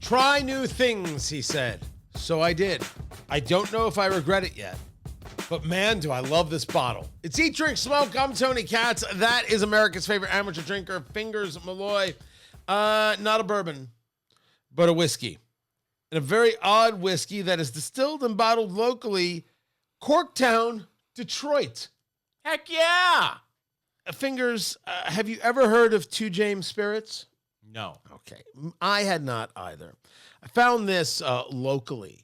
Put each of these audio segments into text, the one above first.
Try new things, he said. So I did. I don't know if I regret it yet. But man, do I love this bottle. It's Eat, Drink, Smoke. I'm Tony Katz. That is America's favorite amateur drinker, Fingers Malloy. Not a bourbon, but a whiskey. And a very odd whiskey that is distilled and bottled locally, Corktown, Detroit. Heck yeah! Fingers, have you ever heard of Two James Spirits? No. Okay. I had not either. I found this locally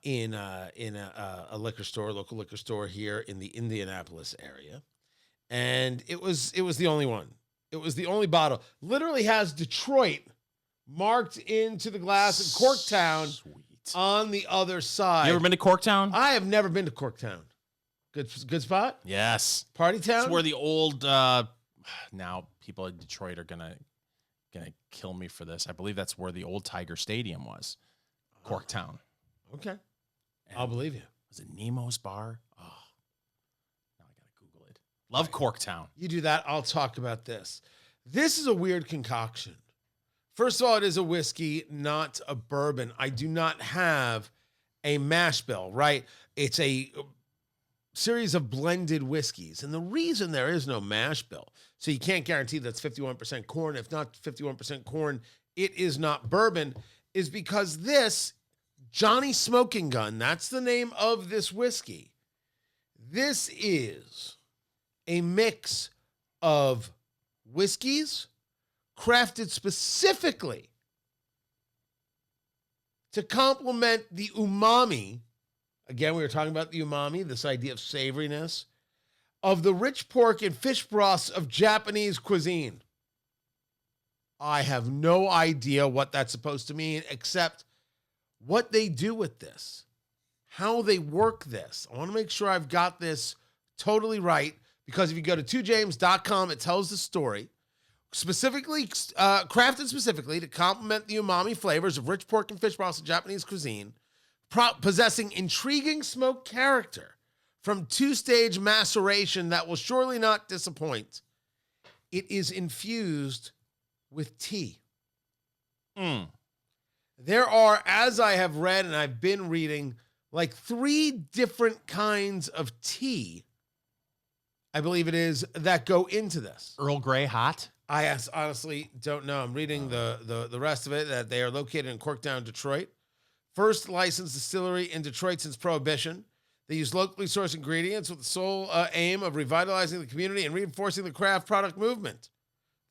in a liquor store, local liquor store here in the Indianapolis area. And it was the only one. It was the only bottle. Literally has Detroit marked into the glass and Corktown on the other side. You ever been to Corktown? I have never been to Corktown. Good spot? Yes. Party town? It's where the old now people in Detroit are gonna kill me for this. I believe that's where the old Tiger Stadium was. Corktown. Okay. And I'll believe you. Was it Nemo's Bar? Oh. Now I gotta Google it. Love Corktown. You do that, I'll talk about this. This is a weird concoction. First of all, it is a whiskey, not a bourbon. I do not have a mash bill, right? It's a series of blended whiskeys. And the reason there is no mash bill, so you can't guarantee that's 51% corn. If not 51% corn, it is not bourbon, is because this Johnny Smoking Gun, that's the name of this whiskey. This is a mix of whiskeys crafted specifically to complement the umami. Again, we were talking about the umami, this idea of savoriness, of the rich pork and fish broths of Japanese cuisine. I have no idea what that's supposed to mean, except what they do with this, how they work this. I want to make sure I've got this totally right, because if you go to twojames.com, it tells the story. Specifically, crafted specifically to complement the umami flavors of rich pork and fish broths of Japanese cuisine, possessing intriguing smoke character from two-stage maceration that will surely not disappoint. It is infused with tea. There are, as I have read and I've been reading, like 3 different kinds of tea, I believe it is, that go into this. Earl Grey hot? I honestly don't know. I'm reading the rest of it, that they are located in Corktown, Detroit. First licensed distillery in Detroit since Prohibition. They use locally sourced ingredients with the sole aim of revitalizing the community and reinforcing the craft product movement.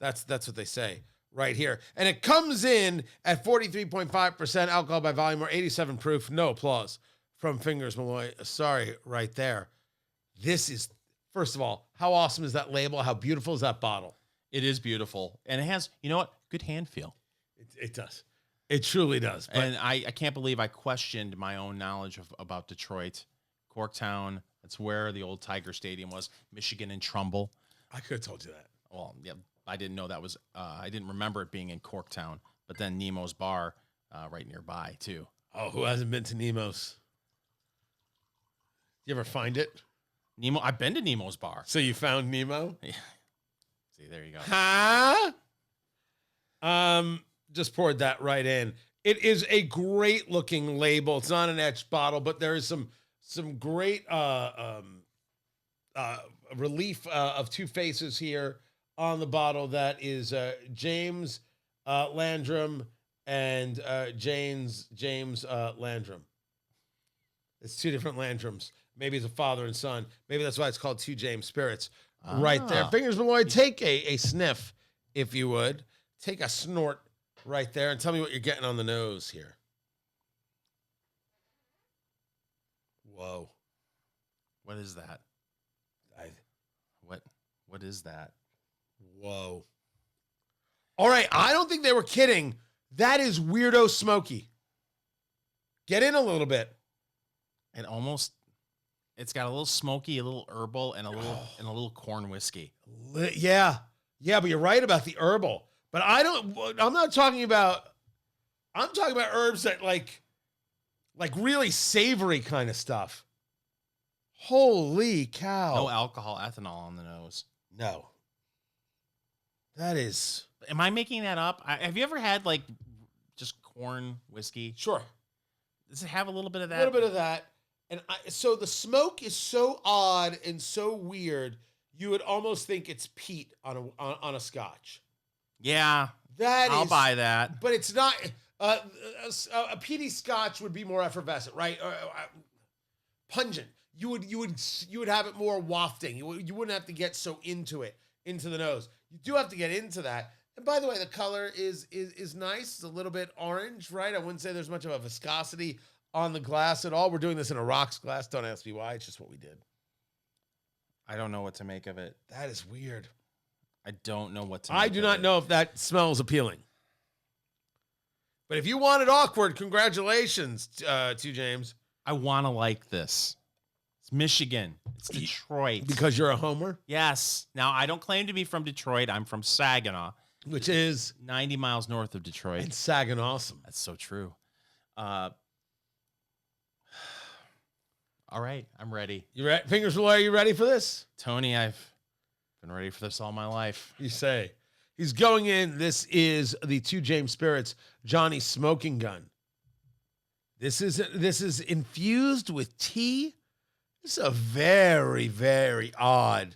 That's what they say right here. And it comes in at 43.5% alcohol by volume or 87 proof. No applause from Fingers Malloy. Sorry, right there. This is, first of all, how awesome is that label? How beautiful is that bottle? It is beautiful. And it has, you know what? Good hand feel. It does. It truly does. But And I can't believe I questioned my own knowledge about Detroit. Corktown, that's where the old Tiger Stadium was. Michigan and Trumbull. I could have told you that. Well, yeah, I didn't know that was, I didn't remember it being in Corktown. But then Nemo's Bar right nearby, too. Oh, who hasn't been to Nemo's? You ever find it? Nemo, I've been to Nemo's Bar. So you found Nemo? Yeah. See, there you go. Huh? Just poured that right in. It is a great looking label. It's not an etched bottle, but there is some great relief of 2 faces here on the bottle. That is James Landrum and James Landrum. It's 2 different Landrums. Maybe it's a father and son. Maybe that's why it's called Two James Spirits. Right there. Fingers Malloy, take a sniff, if you would. Take a snort right there and tell me what you're getting on the nose here. Whoa. What is that? What is that? Whoa. All right, I don't think they were kidding. That is weirdo Smoky. Get in a little bit. And almost, it's got a little smoky, a little herbal, and a little corn whiskey. Yeah, but you're right about the herbal. But I'm talking about herbs that like really savory kind of stuff. Holy cow. No alcohol, ethanol on the nose. No. That is... Am I making that up? Have you ever had like just corn whiskey. Sure. Does it have a little bit of that? A little bit of that. And so the smoke is so odd and so weird, you would almost think it's peat on a scotch. Yeah, I'll buy that. But it's not. A peaty scotch would be more effervescent, right? Pungent. You would have it more wafting. You wouldn't have to get so into the nose. You do have to get into that. And by the way, the color is nice. It's a little bit orange, right? I wouldn't say there's much of a viscosity on the glass at all. We're doing this in a rocks glass. Don't ask me why. It's just what we did. I don't know what to make of it. That is weird. I don't know what to make I do not know if that smells appealing. But if you want it awkward, congratulations to James. I want to like this. It's Michigan. It's Detroit. Because you're a homer? Yes. Now, I don't claim to be from Detroit. I'm from Saginaw. Which is 90 miles north of Detroit. It's Saginaw awesome. That's so true. All right, I'm ready. You ready? Fingers Malloy, are you ready for this? Tony, I've been ready for this all my life. You say. He's going in. This is the 2 James Spirits Johnny Smoking Gun. This is infused with tea. This is a very, very odd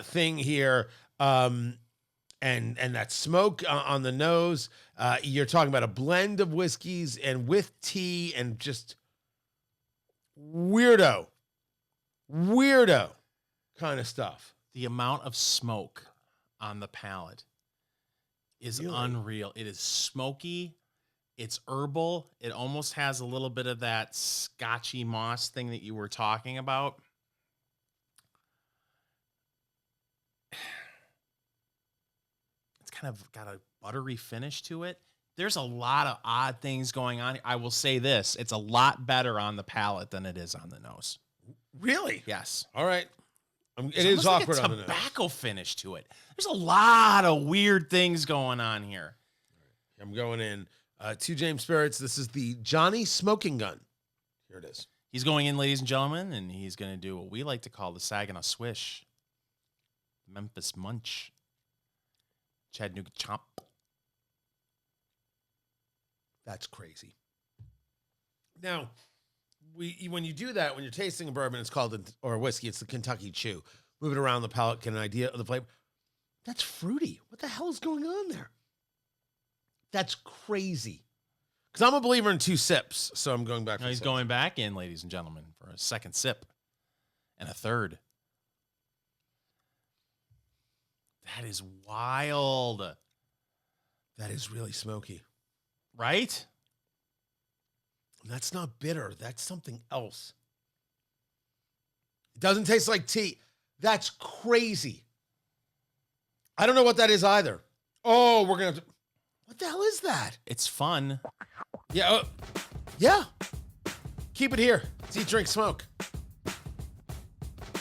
thing here. And that smoke on the nose. You're talking about a blend of whiskeys and with tea and just weirdo kind of stuff. The amount of smoke on the palate is unreal. It is smoky. It's herbal. It almost has a little bit of that scotchy moss thing that you were talking about. It's kind of got a buttery finish to it. There's a lot of odd things going on. I will say this. It's a lot better on the palate than it is on the nose. Really? Yes. All right. It is awkward on the nose. Tobacco finish to it. There's a lot of weird things going on here. I'm going in. 2 James Spirits. This is the Johnny Smoking Gun. Here it is. He's going in, ladies and gentlemen, and he's going to do what we like to call the Saginaw Swish. Memphis Munch. Chattanooga Chomp. That's crazy. Now, when you do that, when you're tasting a bourbon, it's called, or a whiskey, it's the Kentucky Chew. Move it around the palate, get an idea of the flavor. That's fruity. What the hell is going on there? That's crazy. Because I'm a believer in 2 sips, so I'm going back. He's going back in, ladies and gentlemen, for a second sip and a third. That is wild. That is really smoky. Right? That's not bitter. That's something else. It doesn't taste like tea. That's crazy. I don't know what that is either. Oh, we're going to... What the hell is that? It's fun. Yeah. Yeah. Keep it here. It's Eat, Drink, Smoke.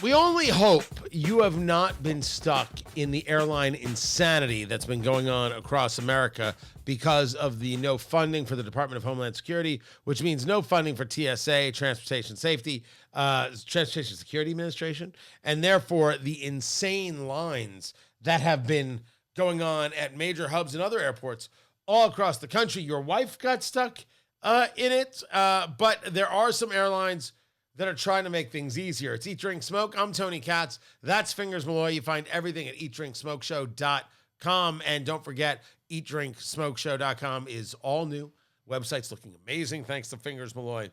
We only hope you have not been stuck in the airline insanity that's been going on across America because of the no funding for the Department of Homeland Security, which means no funding for TSA, Transportation Security Administration, and therefore the insane lines that have been going on at major hubs and other airports all across the country. Your wife got stuck in it, but there are some airlines that are trying to make things easier. It's Eat, Drink, Smoke. I'm Tony Katz. That's Fingers Malloy. You find everything at eatdrinksmokeshow.com. And don't forget, eatdrinksmokeshow.com is all new. Website's looking amazing thanks to Fingers Malloy.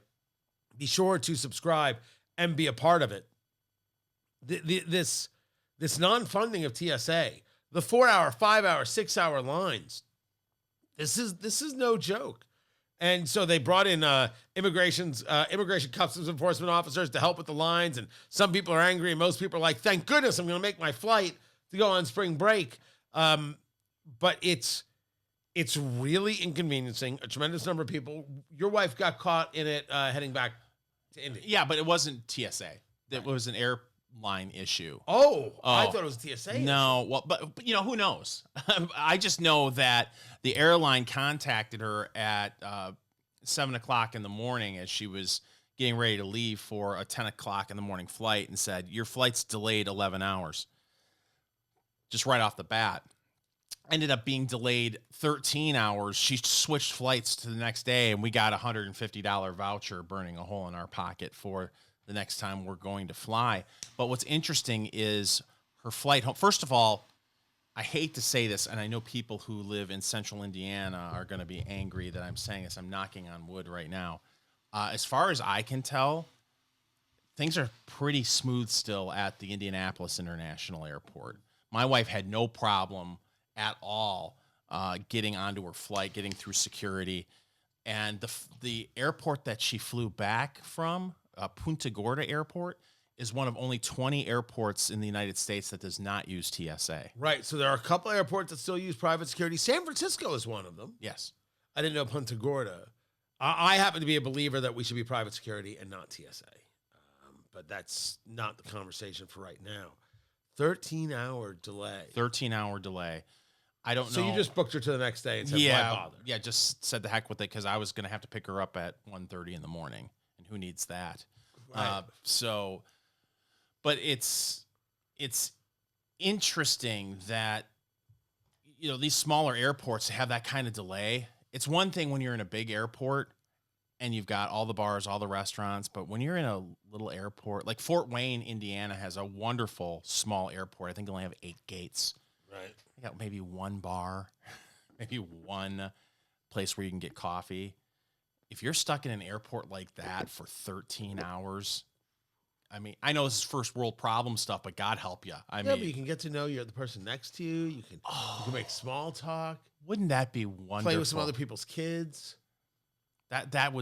Be sure to subscribe and be a part of it. This non-funding of TSA, the 4-hour, 5-hour, 6-hour lines, this is no joke. And so they brought in immigration customs enforcement officers to help with the lines. And some people are angry, and most people are like, thank goodness I'm going to make my flight to go on spring break. But it's really inconveniencing a tremendous number of people. Your wife got caught in it heading back to India. Yeah, but it wasn't TSA. It was an airline issue. Oh, I thought it was TSA. No, well, but you know, who knows? I just know that the airline contacted her at 7 o'clock in the morning as she was getting ready to leave for a 10 o'clock in the morning flight and said, your flight's delayed 11 hours. Just right off the bat. ended up being delayed 13 hours. She switched flights to the next day, and we got a $150 voucher burning a hole in our pocket for the next time we're going to fly. But what's interesting is her flight home. First of all, I hate to say this, and I know people who live in central Indiana are going to be angry that I'm saying this. I'm knocking on wood right now. As far as I can tell, things are pretty smooth still at the Indianapolis International Airport. My wife had no problem at all getting onto her flight, getting through security. And the airport that she flew back from, Punta Gorda Airport, is one of only 20 airports in the United States that does not use TSA. Right. So there are a couple airports that still use private security. San Francisco is one of them. Yes. I didn't know Punta Gorda. I happen to be a believer that we should be private security and not TSA. But that's not the conversation for right now. 13-hour delay. 13-hour delay. I don't know. So you just booked her to the next day and said, why bother? Yeah, just said the heck with it because I was going to have to pick her up at 1:30 in the morning. And who needs that? Right. But it's interesting that, you know, these smaller airports have that kind of delay. It's one thing when you're in a big airport and you've got all the bars, all the restaurants, but when you're in a little airport, like Fort Wayne, Indiana has a wonderful small airport. I think they only have 8 gates. Right. They got maybe one bar, maybe one place where you can get coffee. If you're stuck in an airport like that for 13 hours, I mean, I know this is first world problem stuff, but God help you. I mean, but you can get to know the person next to you. You can make small talk. Wouldn't that be wonderful? Play with some other people's kids. That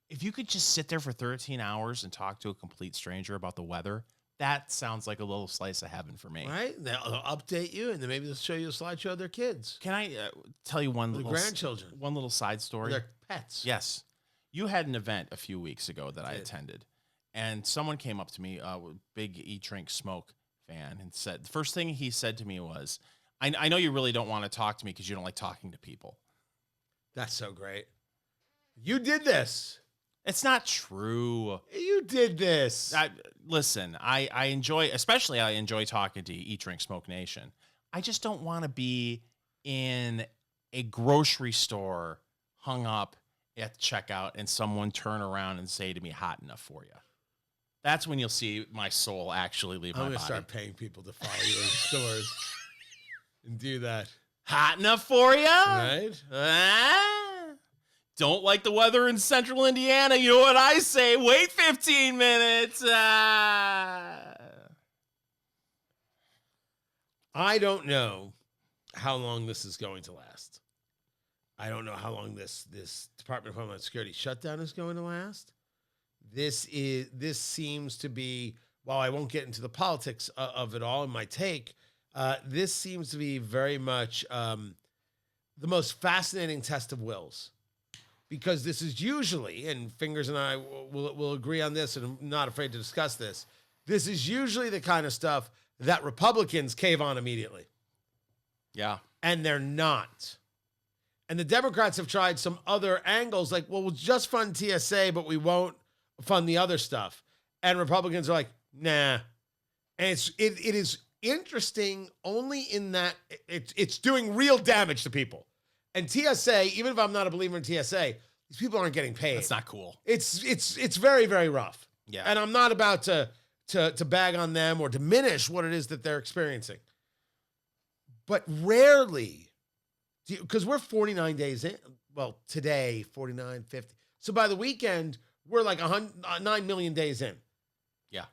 if you could just sit there for 13 hours and talk to a complete stranger about the weather, that sounds like a little slice of heaven for me. Right? They'll update you, and then maybe they'll show you a slideshow of their kids. Can I tell you one little grandchildren, one little side story? Their pets. Yes, you had an event a few weeks ago that I attended, and someone came up to me, a big Eat, Drink, Smoke fan, and said the first thing he said to me was, "I know you really don't want to talk to me because you don't like talking to people." That's so great. You did this. It's not true. You did this. Listen, I enjoy talking to Eat, Drink, Smoke Nation. I just don't want to be in a grocery store hung up at the checkout and someone turn around and say to me, "Hot enough for you." That's when you'll see my soul actually leave my body. I'm going to start paying people to follow you in stores and do that. Hot enough for you? Right? Don't like the weather in central Indiana. You know what I say? Wait 15 minutes. I don't know how long this is going to last. I don't know how long this Department of Homeland Security shutdown is going to last. This seems to be, while I won't get into the politics of it all in my take, this seems to be very much the most fascinating test of wills. Because this is usually, and Fingers and I will agree on this, and I'm not afraid to discuss this, this is usually the kind of stuff that Republicans cave on immediately. Yeah. And they're not. And the Democrats have tried some other angles, like, well, we'll just fund TSA, but we won't fund the other stuff. And Republicans are like, nah. And it is interesting only in that it's doing real damage to people. And TSA, even if I'm not a believer in TSA, these people aren't getting paid. That's not cool. It's very, very rough. Yeah. And I'm not about to bag on them or diminish what it is that they're experiencing. But rarely, because we're 49 days in. Well, today, 49, 50. So by the weekend, we're like 9 million days in. Yeah.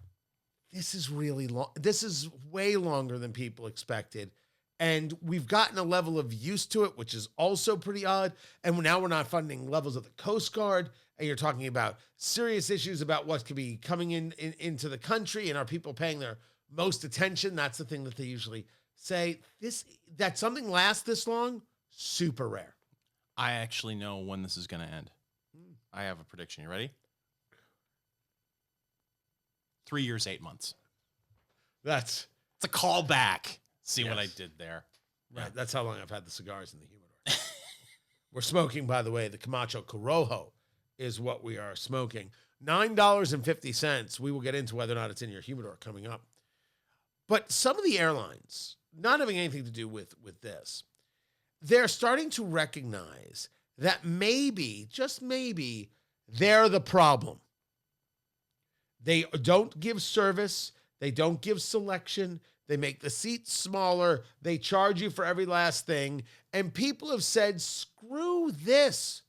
This is really long. This is way longer than people expected. And we've gotten a level of use to it, which is also pretty odd. And now we're not funding levels of the Coast Guard. And you're talking about serious issues about what could be coming into the country and are people paying their most attention. That's the thing that they usually say. That something lasts this long, super rare. I actually know when this is going to end. I have a prediction. You ready? 3 years, 8 months. It's a callback. See what I did there. Right. Yeah. That's how long I've had the cigars in the humidor. We're smoking, by the way, the Camacho Corojo is what we are smoking. $9.50. We will get into whether or not it's in your humidor coming up. But some of the airlines, not having anything to do with this, they're starting to recognize that maybe, just maybe, they're the problem. They don't give service. They don't give selection. They make the seats smaller. They charge you for every last thing. And people have said, screw this.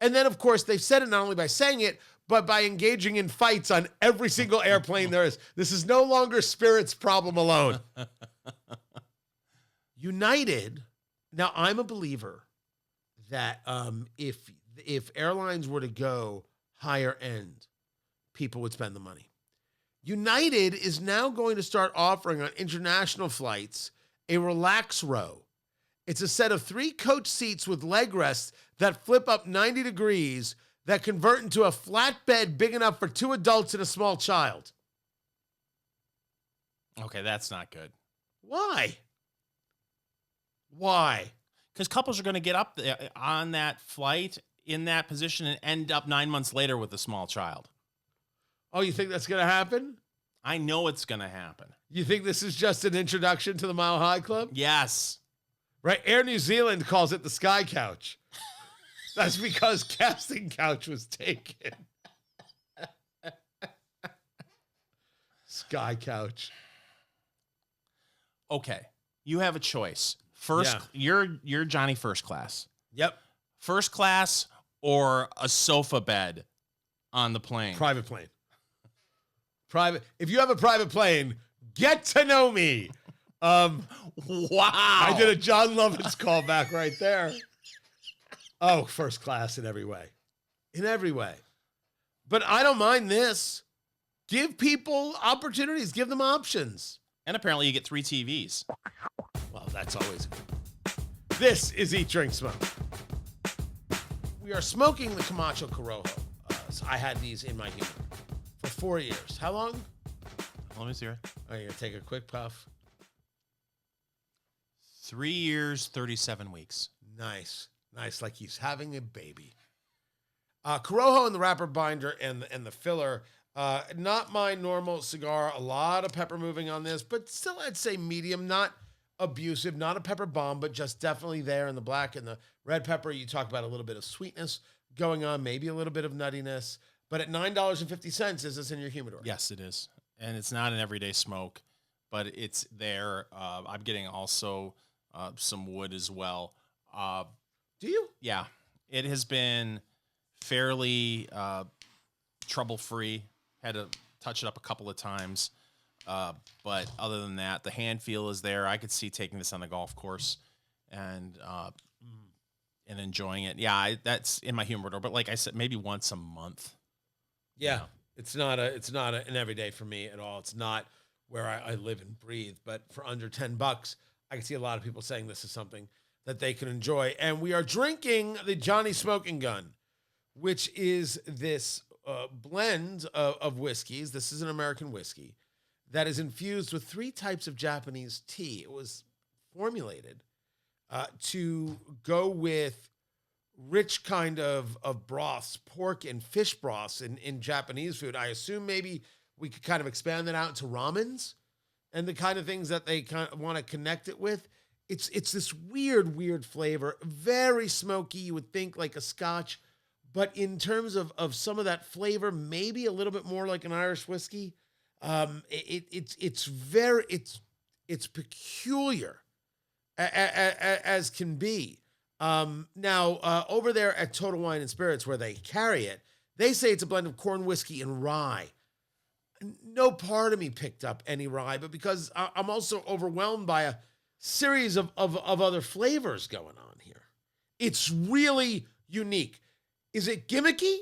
And then, of course, they've said it not only by saying it, but by engaging in fights on every single airplane there is. This is no longer Spirit's problem alone. United, now I'm a believer that if airlines were to go higher end, people would spend the money. United is now going to start offering on international flights a relax row. It's a set of 3 coach seats with leg rests that flip up 90 degrees that convert into a flat bed big enough for 2 adults and a small child. Okay, that's not good. Why? Why? Because couples are going to get up there on that flight in that position and end up 9 months later with a small child. Oh, you think that's going to happen? I know it's going to happen. You think this is just an introduction to the Mile High Club? Yes. Right? Air New Zealand calls it the Sky Couch. That's because Casting Couch was taken. Sky Couch. Okay. You have a choice. First, you're Johnny First Class. Yep. First class or a sofa bed on the plane? Private plane. Private. If you have a private plane, get to know me. Wow. I did a John Lovitz callback right there. Oh, first class in every way. In every way. But I don't mind this. Give people opportunities. Give them options. And apparently you get 3 TVs. Well, that's always good. This is Eat, Drink, Smoke. We are smoking the Camacho Corojo. So I had these in my humidor for 4 years. How long? Let me see here. Are you going to take a quick puff? 3 years, 37 weeks. Nice. Nice, like he's having a baby. Corojo in the wrapper binder and the filler. Not my normal cigar. A lot of pepper moving on this, but still I'd say medium, not abusive, not a pepper bomb, but just definitely there in the black and the red pepper. You talk about a little bit of sweetness going on, maybe a little bit of nuttiness. But at $9.50, is this in your humidor? Yes, it is. And it's not an everyday smoke, but it's there. I'm getting also some wood as well. Do you? Yeah. It has been fairly trouble-free. Had to touch it up a couple of times. But other than that, the hand feel is there. I could see taking this on the golf course and enjoying it. Yeah, that's in my humidor. But like I said, maybe once a month. Yeah. You know? It's not an everyday for me at all. It's not where I live and breathe. But for under $10, I can see a lot of people saying this is something that they can enjoy. And we are drinking the Johnny Smoking Gun, which is this blend of whiskeys. This is an American whiskey that is infused with 3 types of Japanese tea. It was formulated to go with rich kind of broths, pork and fish broths in Japanese food. I assume maybe we could kind of expand that out into ramens and the kind of things that they kind of want to connect it with. It's this weird flavor, very smoky. You would think like a scotch, but in terms of some of that flavor, maybe a little bit more like an Irish whiskey. It's peculiar as can be. Now, over there at Total Wine and Spirits, where they carry it, they say it's a blend of corn whiskey and rye. No part of me picked up any rye, but because I'm also overwhelmed by a series of other flavors going on here. It's really unique. Is it gimmicky?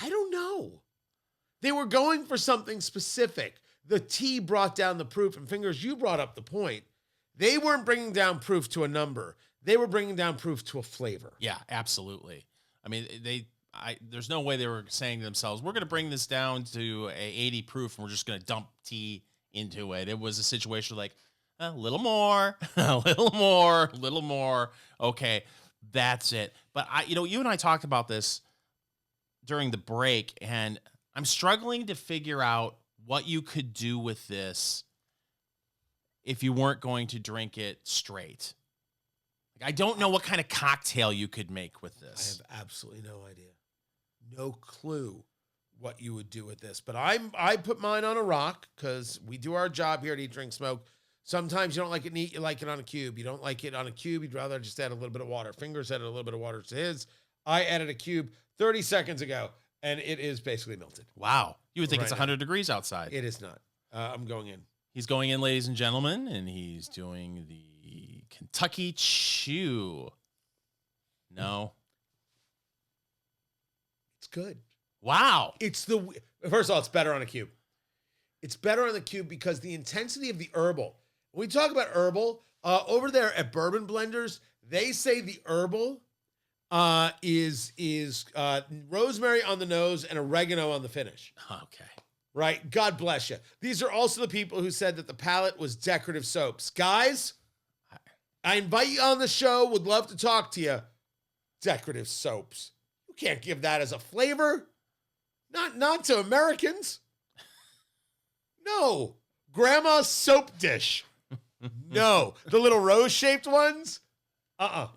I don't know. They were going for something specific. The tea brought down the proof, and Fingers, you brought up the point. They weren't bringing down proof to a number. They were bringing down proof to a flavor. Yeah, absolutely. I mean, there's no way they were saying to themselves, we're going to bring this down to a 80 proof and we're just going to dump tea into it. It was a situation like a little more, a little more, a little more. Okay, that's it. But you and I talked about this during the break, and I'm struggling to figure out what you could do with this if you weren't going to drink it straight? Like, I don't know what kind of cocktail you could make with this. I have absolutely no idea. No clue what you would do with this. But I put mine on a rock because we do our job here at Eat, Drink, Smoke. Sometimes you don't like it neat, you like it on a cube. You don't like it on a cube, you'd rather just add a little bit of water. Fingers added a little bit of water to his. I added a cube 30 seconds ago, and it is basically melted. Wow. You would think Right it's 100 degrees outside. It is not. I'm going in. He's going in, ladies and gentlemen, and he's doing the Kentucky Chew. No. It's good. Wow. First of all, it's better on a cube. It's better on the cube because the intensity of the herbal. When we talk about herbal, over there at Bourbon Blenders, they say the herbal is rosemary on the nose and oregano on the finish. Okay. Right? God bless you. These are also the people who said that the palette was decorative soaps. Guys, I invite you on the show. Would love to talk to you. Decorative soaps. You can't give that as a flavor. Not to Americans. No. Grandma's soap dish. No. The little rose-shaped ones?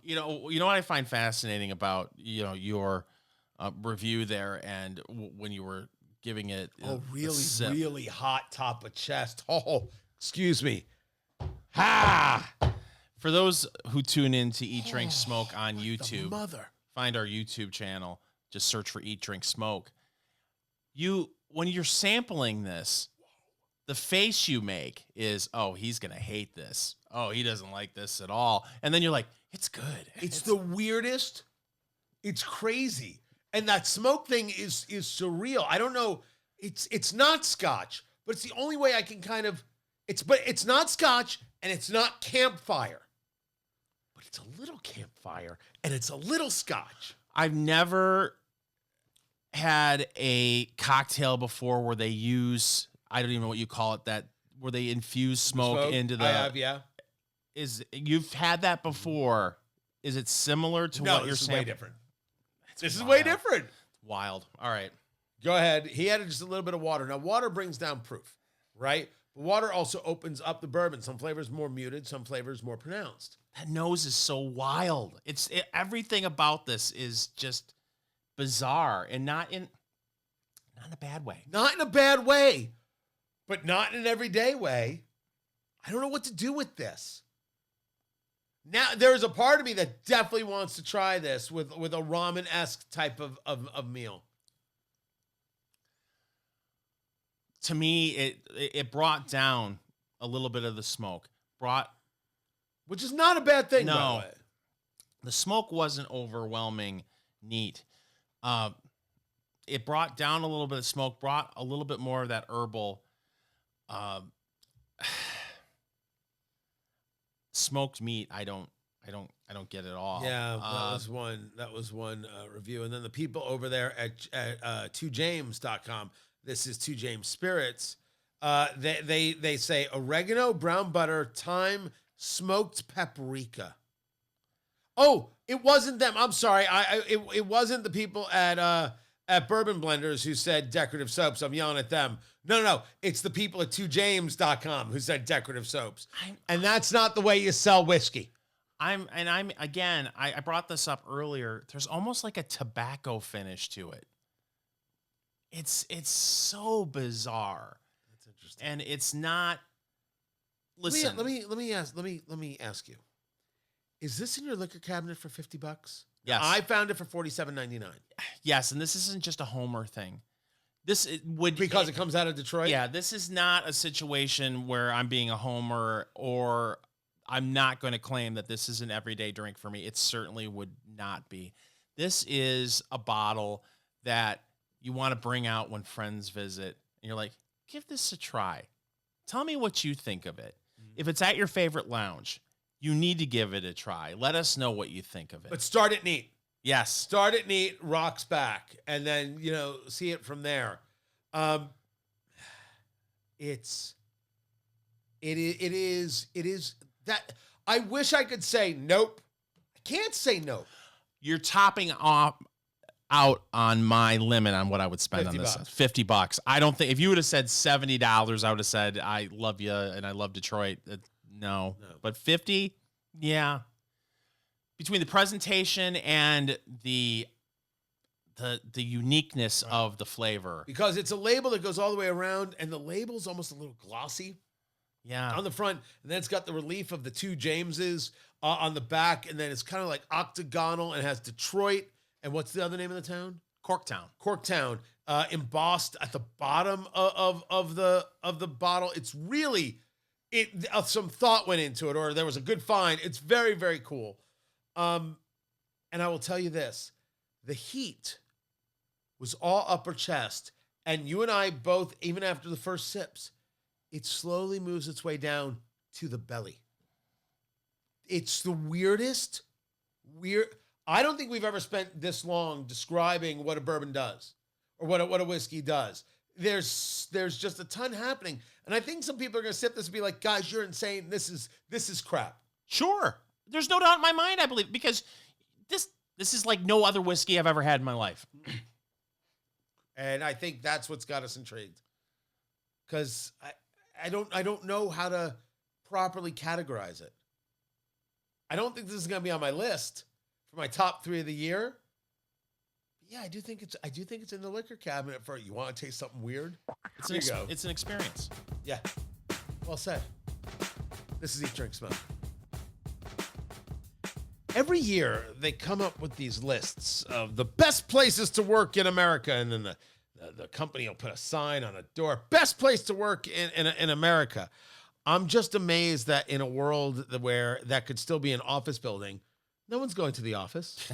You know what I find fascinating about, your review there and when you were giving it really hot top of chest. Oh, excuse me. Ha! For those who tune in to Eat, Drink, Smoke on YouTube, find our YouTube channel, just search for Eat, Drink, Smoke. When you're sampling this, the face you make is, oh, he's going to hate this. Oh, he doesn't like this at all. And then you're like, it's good. It's the weirdest. It's crazy. And that smoke thing is surreal. I don't know. It's not Scotch, but it's the only way I can it's not Scotch and it's not campfire. But it's a little campfire and it's a little Scotch. I've never had a cocktail before where they use, I don't even know what you call it, where they infuse smoke into the. I have, yeah. You've had that before? Is it similar to what you're saying? Way different. This is way different. Wild. All right. Go ahead. He added just a little bit of water. Now, water brings down proof, right? But water also opens up the bourbon. Some flavors more muted, some flavors more pronounced. That nose is so wild. Everything about this is just bizarre and not in a bad way. Not in a bad way, but not in an everyday way. I don't know what to do with this. Now, there's a part of me that definitely wants to try this with a ramen-esque type of meal. To me, it brought down a little bit of the smoke. Which is not a bad thing, no, by the way. The smoke wasn't overwhelming neat. It brought down a little bit of smoke, brought a little bit more of that herbal smoked meat. I don't get it all. Yeah, that was one review. And then the people over there at 2james.com, this is 2James Spirits. They say oregano, brown butter, thyme, smoked paprika. Oh, it wasn't them. I'm sorry. It wasn't the people at Bourbon Blenders who said decorative soaps. I'm yelling at them. No. It's the people at 2james.com who said decorative soaps. And that's not the way you sell whiskey. I brought this up earlier. There's almost like a tobacco finish to it. It's so bizarre. That's interesting. And it's not. Listen. Let me ask you. Is this in your liquor cabinet for $50? Yes. I found it for $47.99. Yes, and this isn't just a Homer thing. Because it comes out of Detroit? Yeah, this is not a situation where I'm being a Homer or I'm not going to claim that this is an everyday drink for me. It certainly would not be. This is a bottle that you want to bring out when friends visit. And you're like, give this a try. Tell me what you think of it. Mm-hmm. If it's at your favorite lounge, you need to give it a try. Let us know what you think of it. But start it neat. Yes. Start it neat, rocks back, and then, see it from there. It is that I wish I could say nope. I can't say nope. You're topping out on my limit on what I would spend on this. $50. I don't think if you would have said $70, I would have said I love you and I love Detroit. No. No. But 50, yeah. Between the presentation and the uniqueness of the flavor. Because it's a label that goes all the way around, and the label's almost a little glossy Yeah. on the front, and then it's got the relief of the two Jameses on the back, and then it's kind of like octagonal and has Detroit, and what's the other name of the town? Corktown, embossed at the bottom of the bottle. It's really some thought went into it, or there was a good find. It's very, very cool. And I will tell you this: the heat was all upper chest, and you and I both, even after the first sips, it slowly moves its way down to the belly. It's the weirdest. I don't think we've ever spent this long describing what a bourbon does or what a whiskey does. There's just a ton happening. And I think some people are going to sip this and be like, guys, you're insane. This is crap. Sure. There's no doubt in my mind, I believe, because this is like no other whiskey I've ever had in my life. And I think that's what's got us intrigued. Because I don't know how to properly categorize it. I don't think this is going to be on my list for my top 3 of the year. But yeah, I do think it's in the liquor cabinet for you want to taste something weird. It's an experience. Yeah. Well said. This is Eat, Drink, Smoke. Every year they come up with these lists of the best places to work in America, and then the company will put a sign on a door, best place to work in America. I'm just amazed that in a world where that could still be an office building, no one's going to the office.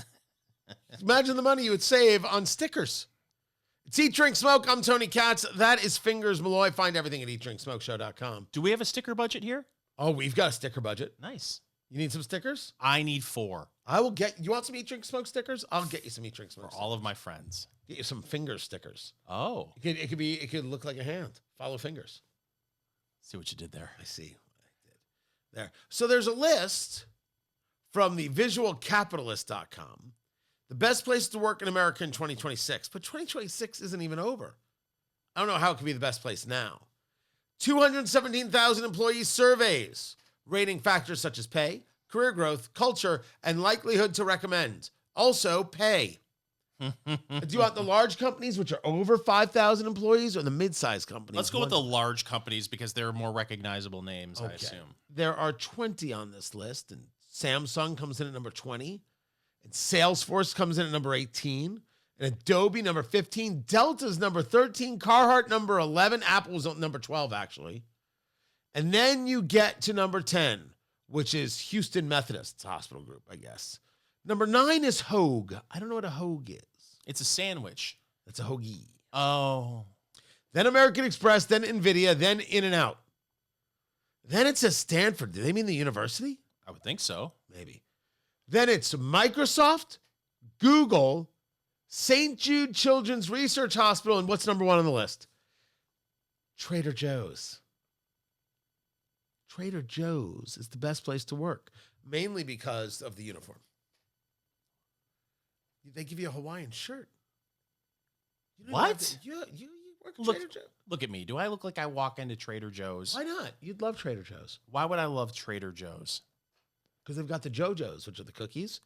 Imagine the money you would save on stickers. It's Eat, Drink, Smoke. I'm Tony Katz. That is Fingers Malloy. Find everything at eatdrinksmokeshow.com. Do we have a sticker budget here? Oh, we've got a sticker budget. Nice. You need some stickers? I need 4. You want some Eat, Drink, Smoke stickers? I'll get you some Eat, Drink, Smoke for stickers. all of my friends. Get you some finger stickers. Oh. It could look like a hand. Follow fingers. See what you did there. I see what I did there. So there's a list from the visualcapitalist.com. The best place to work in America in 2026. But 2026 isn't even over. I don't know how it could be the best place now. 217,000 employee surveys, rating factors such as pay, career growth, culture, and likelihood to recommend. Also, pay. Do you want the large companies, which are over 5,000 employees, or the mid-sized companies? Let's go with the large companies because they're more recognizable names, I assume. There are 20 on this list, and Samsung comes in at number 20, and Salesforce comes in at number 18, and Adobe number 15, Delta's number 13, Carhartt number 11, Apple was number 12, actually. And then you get to number 10, which is Houston Methodist Hospital Group, I guess. Number 9 is Hogue. I don't know what a Hogue is. It's a sandwich. That's a hoagie. Oh. Then American Express, then NVIDIA, then In-N-Out. Then it says Stanford. Do they mean the university? I would think so. Maybe. Then it's Microsoft, Google, St. Jude Children's Research Hospital, and what's number 1 on the list? Trader Joe's. Trader Joe's is the best place to work, mainly because of the uniform. They give you a Hawaiian shirt. What? You work at Trader Joe's. Look at me. Do I look like I walk into Trader Joe's? Why not? You'd love Trader Joe's. Why would I love Trader Joe's? Because they've got the JoJo's, which are the cookies.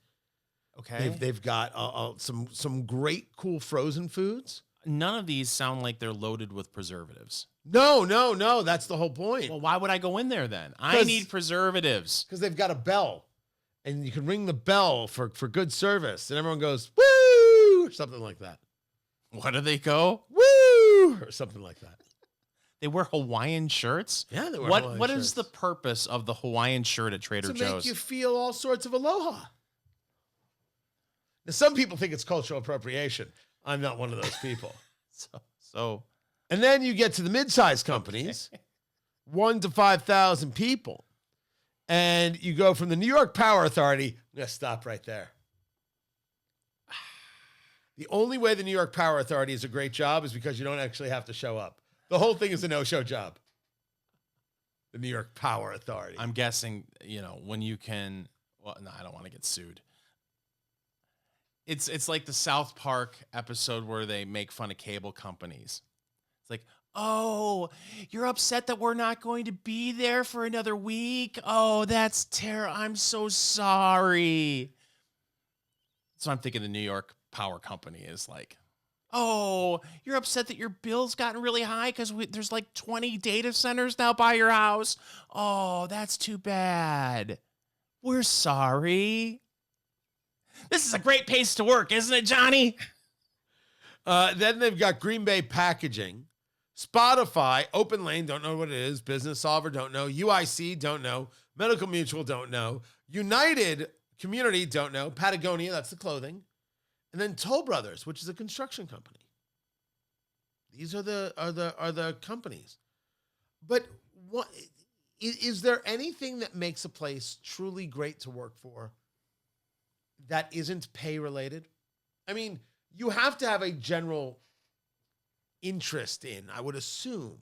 Okay. They've got some great, cool frozen foods. None of these sound like they're loaded with preservatives. No. That's the whole point. Well, why would I go in there then? I need preservatives. Because they've got a bell. And you can ring the bell for good service. And everyone goes, woo! Or something like that. What do they go? Woo! Or something like that. They wear Hawaiian shirts? Yeah, they wear Hawaiian shirts. What is the purpose of the Hawaiian shirt at Trader Joe's? To make you feel all sorts of aloha. Now, some people think it's cultural appropriation. I'm not one of those people. So. And then you get to the mid-sized companies, 1 to 5,000 people. And you go from the New York Power Authority. I'm going to stop right there. The only way the New York Power Authority is a great job is because you don't actually have to show up. The whole thing is a no-show job. The New York Power Authority. I'm guessing, when you can, well, no, I don't want to get sued. It's like the South Park episode where they make fun of cable companies. It's like, Oh, you're upset that we're not going to be there for another week? Oh, that's terrible. I'm so sorry. So I'm thinking the New York power company is like, oh, you're upset that your bill's gotten really high because there's like 20 data centers now by your house. Oh, that's too bad. We're sorry. This is a great place to work, isn't it, Johnny? Then they've got Green Bay Packaging, Spotify, Open Lane, don't know what it is, Business Solver, don't know, UIC, don't know, Medical Mutual, don't know, United Community, don't know, Patagonia, that's the clothing, and then Toll Brothers, which is a construction company. These are the companies. But what is there anything that makes a place truly great to work for that isn't pay related? I mean, you have to have a general interest in, I would assume,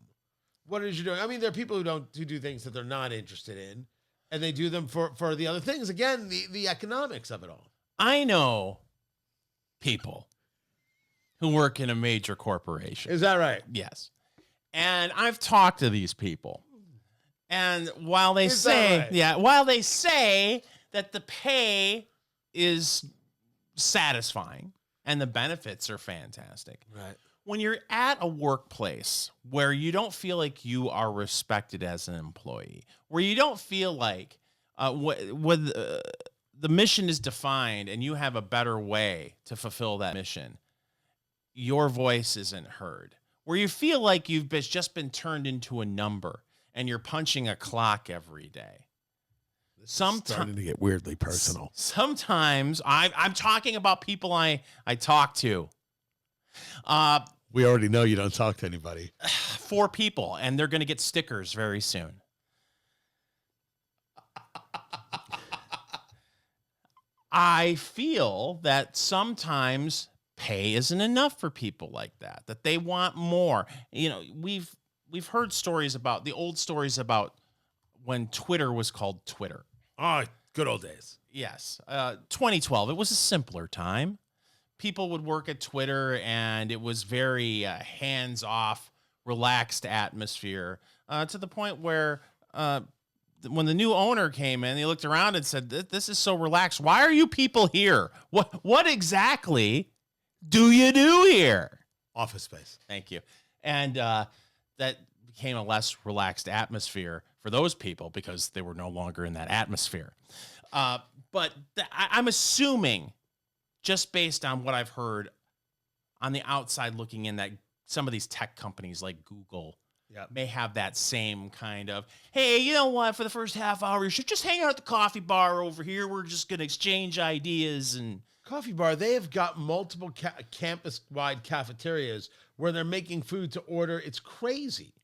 what it is you're doing. I mean, there are people who do things that they're not interested in, and they do them for the other things. Again, the economics of it all. I know people who work in a major corporation. Is that right? Yes. And I've talked to these people. And while they say that the pay is satisfying and the benefits are fantastic. Right. When you're at a workplace where you don't feel like you are respected as an employee, where you don't feel like the mission is defined and you have a better way to fulfill that mission, your voice isn't heard, where you feel like you've just been turned into a number and you're punching a clock every day. Sometimes starting to get weirdly personal. Sometimes I'm talking about people I talk to. We already know you don't talk to anybody. 4 people, and they're going to get stickers very soon. I feel that sometimes pay isn't enough for people like that they want more. You know, we've heard stories about the old stories about when Twitter was called Twitter. Oh, good old days. Yes. 2012, it was a simpler time. People would work at Twitter, and it was very hands-off, relaxed atmosphere to the point where when the new owner came in, he looked around and said, "This is so relaxed. Why are you people here? What exactly do you do here?" Office space. Thank you. And that became a less relaxed atmosphere for those people because they were no longer in that atmosphere. But I'm assuming, just based on what I've heard on the outside looking in, that some of these tech companies like Google may have that same kind of, hey, you know what, for the first half hour, you should just hang out at the coffee bar over here. We're just going to exchange ideas. And coffee bar, they have got multiple campus-wide cafeterias where they're making food to order. It's crazy.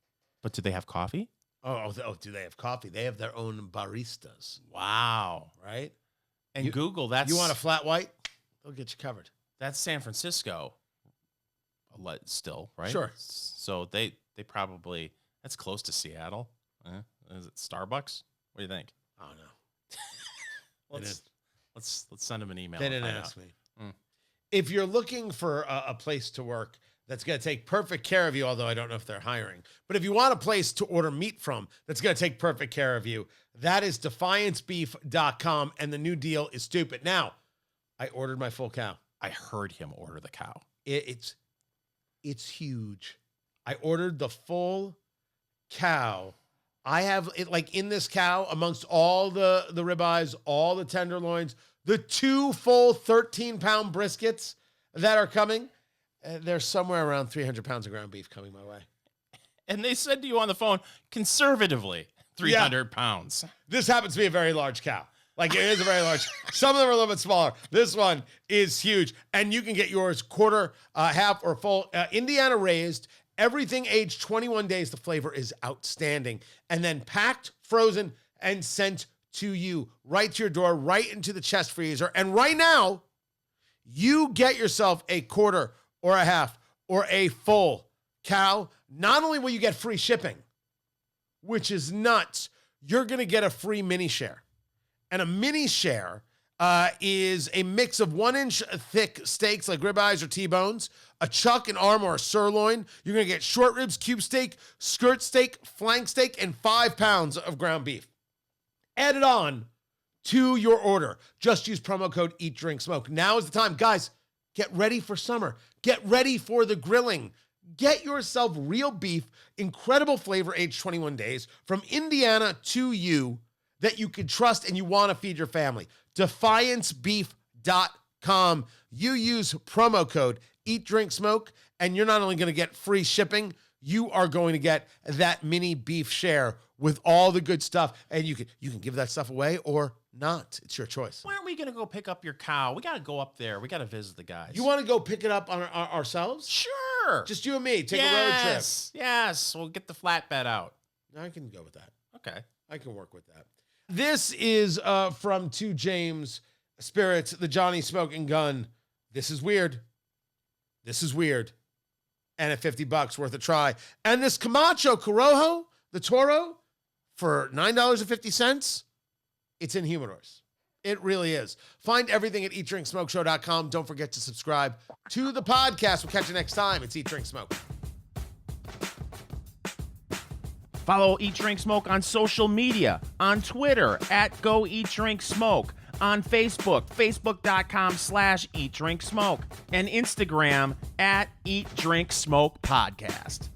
But do they have coffee? Oh, do they have coffee? They have their own baristas. Wow. Right? And Google, that's... You want a flat white? They'll get you covered. That's San Francisco still, right? Sure. So they probably, that's close to Seattle. Is it Starbucks? What do you think? Oh, no. Let's send them an email. They didn't ask me. If you're looking for a place to work that's going to take perfect care of you, although I don't know if they're hiring, but if you want a place to order meat from that's going to take perfect care of you, that is defiancebeef.com, and the new deal is stupid. Now, I ordered my full cow. I heard him order the cow. It's huge. I ordered the full cow. I have it like in this cow, amongst all the ribeyes, all the tenderloins, the 2 full 13-pound briskets that are coming. There's somewhere around 300 pounds of ground beef coming my way. And they said to you on the phone, conservatively, 300 pounds. This happens to be a very large cow. Like, it is a very large. Some of them are a little bit smaller. This one is huge. And you can get yours quarter, half, or full. Indiana raised. Everything aged 21 days. The flavor is outstanding. And then packed, frozen, and sent to you right to your door, right into the chest freezer. And right now, you get yourself a quarter or a half or a full cow. Not only will you get free shipping, which is nuts, you're going to get a free mini share. And a mini share is a mix of 1-inch thick steaks like ribeyes or T-bones, a chuck, an arm, or a sirloin. You're going to get short ribs, cube steak, skirt steak, flank steak, and 5 pounds of ground beef. Add it on to your order. Just use promo code EatDrinkSmoke. Now is the time. Guys, get ready for summer. Get ready for the grilling. Get yourself real beef, incredible flavor, aged 21 days, from Indiana to you that you can trust and you want to feed your family. DefianceBeef.com. You use promo code EatDrinkSmoke, and you're not only going to get free shipping, you are going to get that mini beef share with all the good stuff, and you can give that stuff away or not. It's your choice. Why aren't we gonna go pick up your cow? We gotta go up there. We gotta visit the guys. You want to go pick it up on ourselves? Sure. Just you and me. Take a road trip. Yes. We'll get the flatbed out. I can go with that. Okay. I can work with that. This is from To James Spirits, the Johnny Smoking Gun. This is weird. This is weird. And at $50 worth a try. And this Camacho Corojo, the Toro, for $9.50, it's in humidors. It really is. Find everything at eatdrinksmokeshow.com. Don't forget to subscribe to the podcast. We'll catch you next time. It's Eat, Drink, Smoke. Follow Eat Drink Smoke on social media, on Twitter at Go Eat Drink Smoke, on Facebook, facebook.com/Eat Drink Smoke, and Instagram at Eat Drink Smoke Podcast.